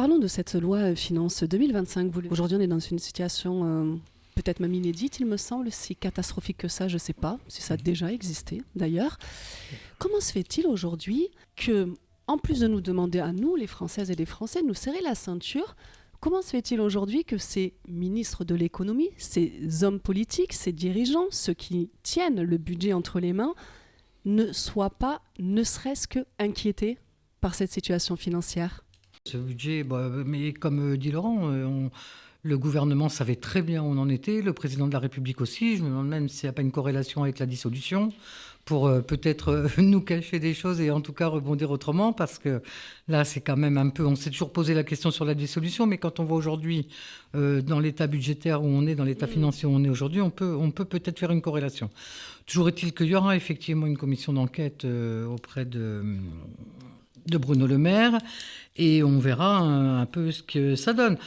Parlons de cette loi finance 2025. Aujourd'hui, on est dans une situation peut-être même inédite, il me semble, si catastrophique que ça, je ne sais pas, si ça a déjà existé d'ailleurs. Comment se fait-il aujourd'hui que, en plus de nous demander à nous, les Françaises et les Français, de nous serrer la ceinture, comment se fait-il aujourd'hui que ces ministres de l'économie, ces hommes politiques, ces dirigeants, ceux qui tiennent le budget entre les mains, ne soient pas, ne serait-ce que inquiétés par cette situation financière? Ce budget, mais comme dit Laurent, le gouvernement savait très bien où on en était, le président de la République aussi. Je me demande même s'il n'y a pas une corrélation avec la dissolution pour peut-être nous cacher des choses et en tout cas rebondir autrement, parce que là, c'est quand même un peu... On s'est toujours posé la question sur la dissolution, mais quand on voit aujourd'hui dans l'état budgétaire où on est, dans l'état financier où on est aujourd'hui, on peut peut-être faire une corrélation. Toujours est-il qu'il y aura effectivement une commission d'enquête auprès de Bruno Le Maire, et on verra un peu ce que ça donne.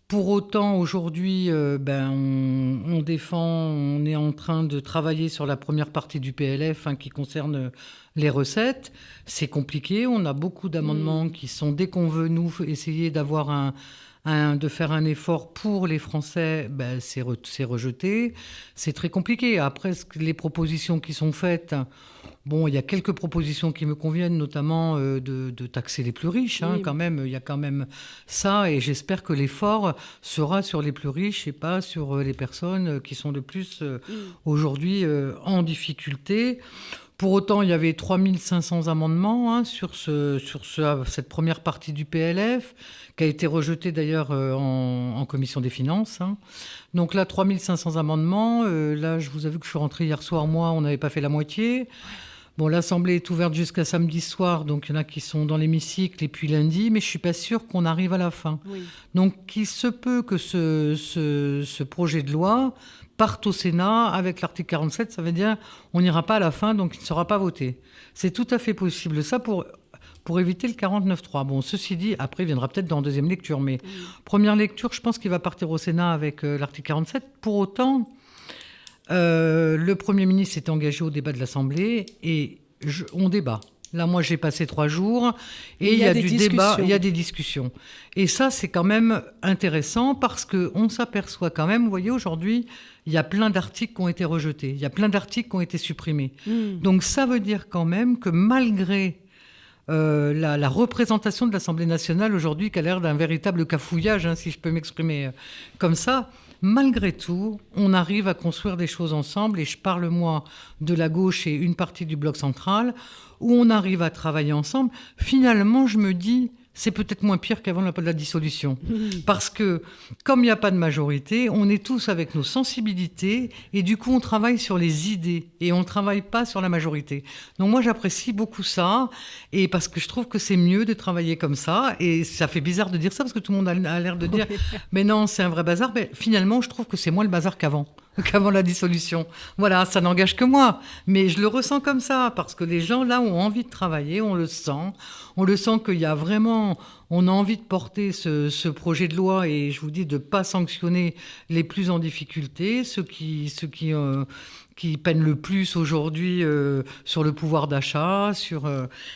Pour autant, aujourd'hui, on défend, on est en train de travailler sur la première partie du PLF qui concerne les recettes. C'est compliqué, on a beaucoup d'amendements qui sont, dès qu'on veut nous essayer d'avoir de faire un effort pour les Français, c'est rejeté. C'est très compliqué. Après, les propositions qui sont faites... Bon, il y a quelques propositions qui me conviennent, notamment de taxer les plus riches. Oui. Quand même, il y a quand même ça, et j'espère que l'effort sera sur les plus riches et pas sur les personnes qui sont le plus aujourd'hui en difficulté. Pour autant, il y avait 3500 amendements sur cette première partie du PLF, qui a été rejetée d'ailleurs en commission des finances. Donc là, 3500 amendements. Là, je vous avoue que je suis rentrée hier soir, moi, on n'avait pas fait la moitié. Bon, l'Assemblée est ouverte jusqu'à samedi soir, donc il y en a qui sont dans l'hémicycle, et puis lundi, mais je ne suis pas sûre qu'on arrive à la fin. Oui. Donc il se peut que ce projet de loi parte au Sénat avec l'article 47, ça veut dire on n'ira pas à la fin, donc il ne sera pas voté. C'est tout à fait possible, ça pour éviter le 49.3. Bon, ceci dit, après il viendra peut-être dans deuxième lecture, mais première lecture, je pense qu'il va partir au Sénat avec l'article 47. Pour autant... le Premier ministre s'est engagé au débat de l'Assemblée et on débat. Là, moi, j'ai passé 3 jours et il y a du débat, il y a des discussions. Et ça, c'est quand même intéressant parce qu'on s'aperçoit quand même, vous voyez, aujourd'hui, il y a plein d'articles qui ont été rejetés, il y a plein d'articles qui ont été supprimés. Donc ça veut dire quand même que malgré... la représentation de l'Assemblée nationale aujourd'hui, qui a l'air d'un véritable cafouillage, si je peux m'exprimer comme ça, malgré tout, on arrive à construire des choses ensemble, et je parle, moi, de la gauche et une partie du bloc central, où on arrive à travailler ensemble. Finalement, je me dis... c'est peut-être moins pire qu'avant la dissolution. Parce que, comme il n'y a pas de majorité, on est tous avec nos sensibilités et du coup, on travaille sur les idées et on ne travaille pas sur la majorité. Donc moi, j'apprécie beaucoup ça, et parce que je trouve que c'est mieux de travailler comme ça. Et ça fait bizarre de dire ça parce que tout le monde a l'air de dire « mais non, c'est un vrai bazar ». Mais finalement, je trouve que c'est moins le bazar qu'avant la dissolution. Voilà, ça n'engage que moi. Mais je le ressens comme ça, parce que les gens, là, ont envie de travailler, on le sent. On le sent qu'il y a vraiment... On a envie de porter ce projet de loi, et je vous dis de ne pas sanctionner les plus en difficulté, ceux qui peinent le plus aujourd'hui sur le pouvoir d'achat.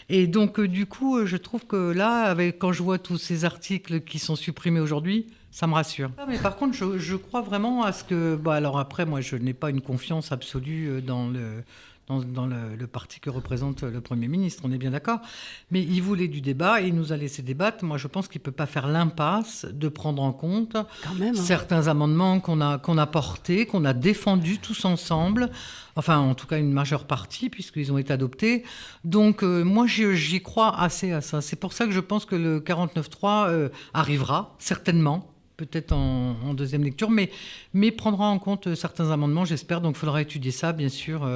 Et donc, du coup, je trouve que là, quand je vois tous ces articles qui sont supprimés aujourd'hui, ça me rassure. Mais par contre, je crois vraiment à ce que... alors après, moi, je n'ai pas une confiance absolue dans le parti que représente le Premier ministre, on est bien d'accord. Mais il voulait du débat et il nous a laissé débattre. Moi, je pense qu'il ne peut pas faire l'impasse de prendre en compte certains amendements qu'on a portés, qu'on a défendus tous ensemble. Enfin, en tout cas, une majeure partie, puisqu'ils ont été adoptés. Donc, moi, j'y crois assez à ça. C'est pour ça que je pense que le 49.3 arrivera, certainement. Peut-être en deuxième lecture, mais prendra en compte certains amendements, j'espère. Donc, il faudra étudier ça, bien sûr,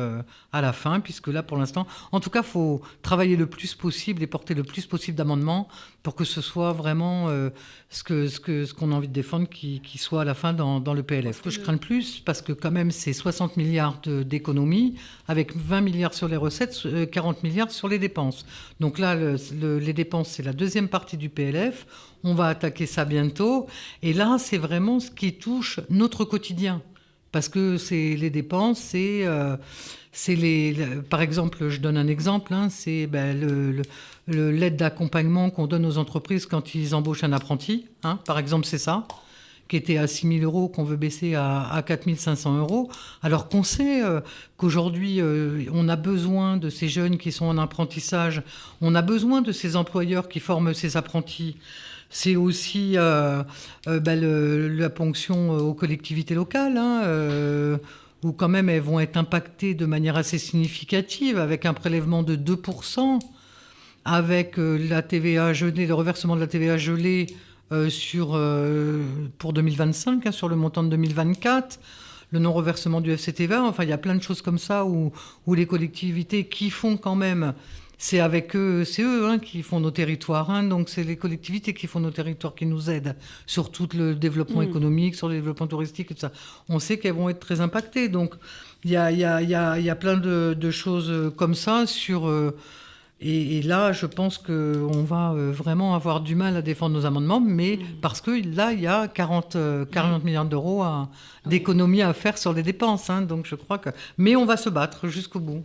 à la fin, puisque là, pour l'instant, en tout cas, il faut travailler le plus possible et porter le plus possible d'amendements pour que ce soit vraiment ce qu'on a envie de défendre qui soit à la fin dans le PLF. Ce que je crains le plus, parce que quand même, c'est 60 milliards d'économies, avec 20 milliards sur les recettes, 40 milliards sur les dépenses. Donc là, les dépenses, c'est la deuxième partie du PLF. On va attaquer ça bientôt. Et là, c'est vraiment ce qui touche notre quotidien. Parce que les dépenses, par exemple, je donne un exemple, c'est l'aide d'accompagnement qu'on donne aux entreprises quand ils embauchent un apprenti. Par exemple, c'est ça, qui était à 6 000 euros, qu'on veut baisser à 4 500 euros. Alors qu'on sait qu'aujourd'hui, on a besoin de ces jeunes qui sont en apprentissage, on a besoin de ces employeurs qui forment ces apprentis. C'est aussi la ponction aux collectivités locales, où quand même elles vont être impactées de manière assez significative, avec un prélèvement de 2%, avec la TVA gelée, le reversement de la TVA gelée pour 2025, sur le montant de 2024, le non-reversement du FCTVA. Enfin, il y a plein de choses comme ça où les collectivités qui font quand même... C'est eux qui font nos territoires. Donc, c'est les collectivités qui font nos territoires qui nous aident sur tout le développement économique, sur le développement touristique et tout ça. On sait qu'elles vont être très impactées. Donc, il y a plein de choses comme ça et là, je pense qu'on va vraiment avoir du mal à défendre nos amendements, mais parce que là, il y a 40 milliards d'euros d'économies à faire sur les dépenses. Donc, je crois que... Mais on va se battre jusqu'au bout.